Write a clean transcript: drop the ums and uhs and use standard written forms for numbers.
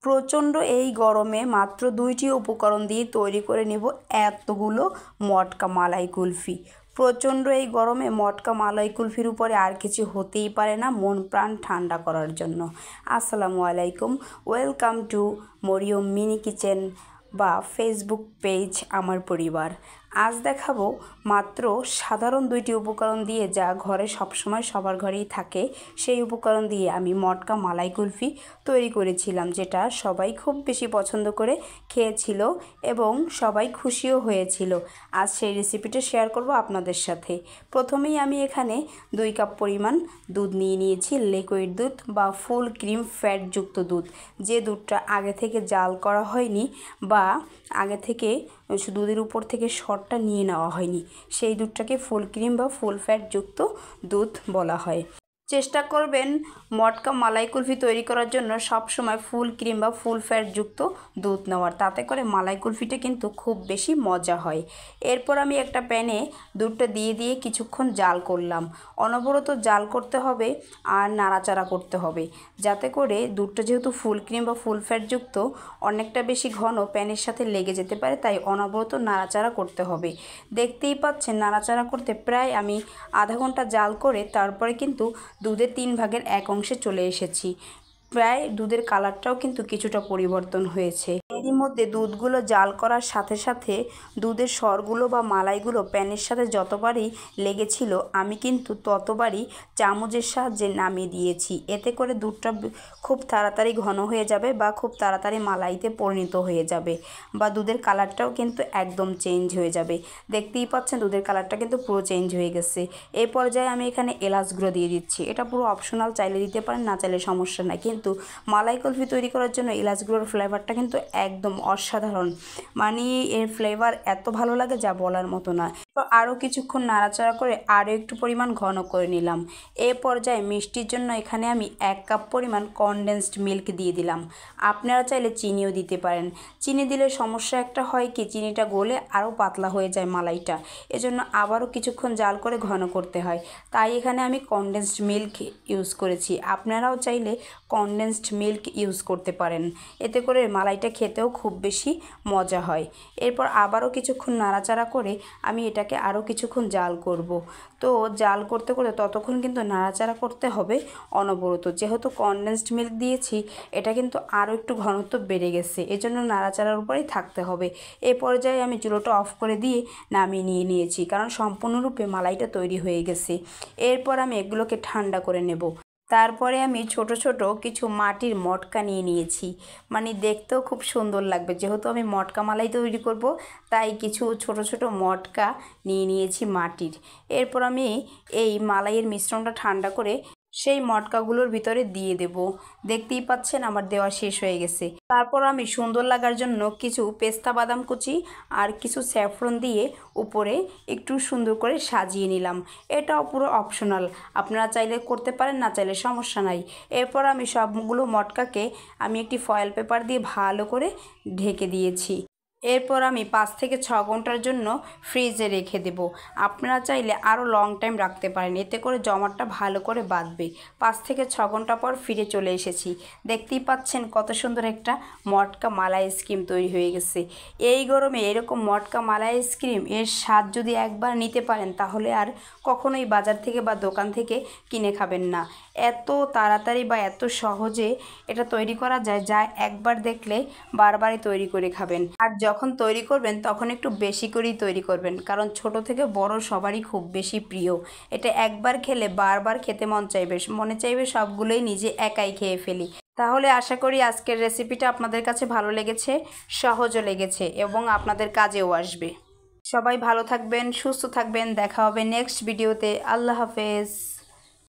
প্রচণ্ড এই গরমে মাত্র 2টি উপকরণ দিয়ে তৈরি করে নিব এতগুলো মটকা মালাই কুলফি। প্রচণ্ড এই গরমে মটকা মালাই কুলফির উপরে আর কিছু হতেই পারে না মন প্রাণ ঠান্ডা করার জন্য। আসসালামু আলাইকুম, welcome to Maryam mini kitchen বা ফেসবুক পেজ আমার পরিবার। আজ দেখাবো মাত্র সাধারণ 2টি উপকরণ দিয়ে, যা ঘরে সবসময় সবার ঘরেই থাকে, সেই উপকরণ দিয়ে আমি মটকা মালাই কুলফি তৈরি করেছিলাম, যেটা সবাই খুব বেশি পছন্দ করে খেয়েছিল এবং সবাই খুশিও হয়েছিল। আজ সেই রেসিপিটা শেয়ার করব আপনাদের সাথে। প্রথমেই আমি এখানে 2 কাপ পরিমাণ দুধ নিয়েছি, লিকুইড দুধ বা ফুল ক্রিম ফ্যাটযুক্ত দুধ, যে দুধটা আগে থেকে জাল করা হয়নি বা আগে থেকে দুধের উপর থেকে সরটা নিয়ে নেওয়া হয়নি, সেই দুধটাকে ফুল ক্রিম বা ফুল ফ্যাটযুক্ত দুধ বলা হয়। চেষ্টা করবেন মটকা মালাই কুলফি তৈরি করার জন্য সবসময় ফুল ক্রিম বা ফুল ফ্যাটযুক্ত দুধ নেওয়ার, তাতে করে মালাই কুলফিটা কিন্তু খুব বেশি মজা হয়। এরপর আমি একটা প্যানে দুধটা দিয়ে কিছুক্ষণ জাল করলাম। অনবরত জাল করতে হবে আর নাড়াচাড়া করতে হবে, যাতে করে দুধটা যেহেতু ফুল ক্রিম বা ফুল ফ্যাটযুক্ত অনেকটা বেশি ঘন প্যানের সাথে লেগে যেতে পারে, তাই অনবরত নাড়াচাড়া করতে হবে। দেখতেই পাচ্ছেন নাড়াচাড়া করতে প্রায় আমি আধা ঘন্টা জাল করে তারপরে কিন্তু দুধের 3 ভাগের 1 অংশে চলে এসেছি। প্রায় দুধের কালারটাও কিন্তু কিছুটা পরিবর্তন হয়েছে। এরই মধ্যে দুধগুলো জাল করার সাথে সাথে দুধের সরগুলো বা মালাইগুলো প্যানের সাথে যতবারই লেগেছিল আমি কিন্তু ততবারই চামচের সাহায্যে নামিয়ে দিয়েছি। এতে করে দুধটা খুব তাড়াতাড়ি ঘন হয়ে যাবে বা খুব তাড়াতাড়ি মালাইতে পরিণত হয়ে যাবে, বা দুধের কালারটাও কিন্তু একদম চেঞ্জ হয়ে যাবে। দেখতেই পাচ্ছেন দুধের কালারটা কিন্তু পুরো চেঞ্জ হয়ে গেছে। এই পর্যায়ে আমি এখানে এলাচ গুঁড়ো দিয়ে দিচ্ছি। এটা পুরো অপশনাল, চাইলে দিতে পারেন, না চাইলে সমস্যা নাই, কিন্তু মালাই কুলফি তৈরি করার জন্য এলাচ গুঁড়োর ফ্লেভারটা কিন্তু একদম অসাধারণ। মানে এর ফ্লেভার এত ভালো লাগে যা বলার মতো না। তো আরও কিছুক্ষণ নাড়াচাড়া করে আরও একটু পরিমাণ ঘন করে নিলাম। এ পর্যায়ে মিষ্টির জন্য এখানে আমি 1 কাপ পরিমাণ কনডেন্সড মিল্ক দিয়ে দিলাম। আপনারা চাইলে চিনিও দিতে পারেন। চিনি দিলে সমস্যা একটা হয় কি, চিনিটা গলে আরও পাতলা হয়ে যায় মালাইটা, এজন্য আবারও কিছুক্ষণ জাল করে ঘন করতে হয়। তাই এখানে আমি কনডেন্সড মিল্ক ইউজ করেছি। আপনারাও চাইলে কনডেন্সড মিল্ক ইউজ করতে পারেন, এতে করে মালাইটা খেতেও খুব বেশি মজা হয়। এরপর আবারও কিছুক্ষণ নাড়াচাড়া করে আমি এটাকে আরও কিছুক্ষণ জাল করব। তো জাল করতে করতে ততক্ষণ কিন্তু নাড়াচাড়া করতে হবে অনবরত। যেহেতু কনডেন্সড মিল্ক দিয়েছি, এটা কিন্তু আরও একটু ঘনত্ব বেড়ে গেছে, এজন্য নাড়াচাড়ার উপরেই থাকতে হবে। এই পর্যায়ে আমি চুলোটা অফ করে দিয়ে নামিয়ে নিয়েছি, কারণ সম্পূর্ণরূপে মালাইটা তৈরি হয়ে গেছে। এরপর আমি এগুলোকে ঠান্ডা করে নেব। তারপরে আমি ছোট ছোট কিছু মাটির মটকা নিয়েছি, মানে দেখতেও খুব সুন্দর লাগবে। যেহেতু আমি মটকা মালাই তৈরি করব, তাই কিছু ছোট ছোট মটকা নিয়েছি মাটির। এরপর আমি এই মালাইয়ের মিশ্রণটা ঠান্ডা করে সেই মটকাগুলোর ভিতরে দিয়ে দেব। দেখতেই পাচ্ছেন আমার দেওয়া শেষ হয়ে গেছে। তারপর আমি সুন্দর লাগার জন্য কিছু পেস্তা বাদাম কুচি আর কিছু স্যাফরন দিয়ে উপরে একটু সুন্দর করে সাজিয়ে নিলাম। এটাও পুরো অপশনাল, আপনারা চাইলে করতে পারেন, না চাইলে সমস্যা নাই। এরপর আমি সবগুলো মটকাকে আমি একটি ফয়েল পেপার দিয়ে ভালো করে ঢেকে দিয়েছি। এরপর আমি 5 থেকে 6 ঘন্টার জন্য ফ্রিজে রেখে দেব। আপনারা চাইলে আরও লং টাইম রাখতে পারেন, এতে করে জমাটটা ভালো করে বাঁধবে। 5 থেকে 6 ঘন্টা পর ফিরে চলে এসেছি। দেখতেই পাচ্ছেন কত সুন্দর একটা মটকা মালাই আইসক্রিম তৈরি হয়ে গেছে। এই গরমে এরকম মটকা মালাই আইসক্রিম এর স্বাদ যদি একবার নিতে পারেন, তাহলে আর কখনোই বাজার থেকে বা দোকান থেকে কিনে খাবেন না। এত তাড়াতাড়ি বা এত সহজে এটা তৈরি করা যায়, যা একবার দেখলে বারবারই তৈরি করে খাবেন। আর যখন তৈরি করবেন তখন একটু বেশি করেই তৈরি করবেন, কারণ ছোট থেকে বড় সবারই খুব বেশি প্রিয়। এটা একবার খেলে বারবার খেতে মনে চাইবে সবগুলোই নিজে একাই খেয়ে ফেলি। তাহলে আশা করি আজকের রেসিপিটা আপনাদের কাছে ভালো লেগেছে, সহজও লেগেছে এবং আপনাদের কাজেও আসবে। সবাই ভালো থাকবেন, সুস্থ থাকবেন। দেখা হবে নেক্সট ভিডিওতে। আল্লাহ হাফেজ।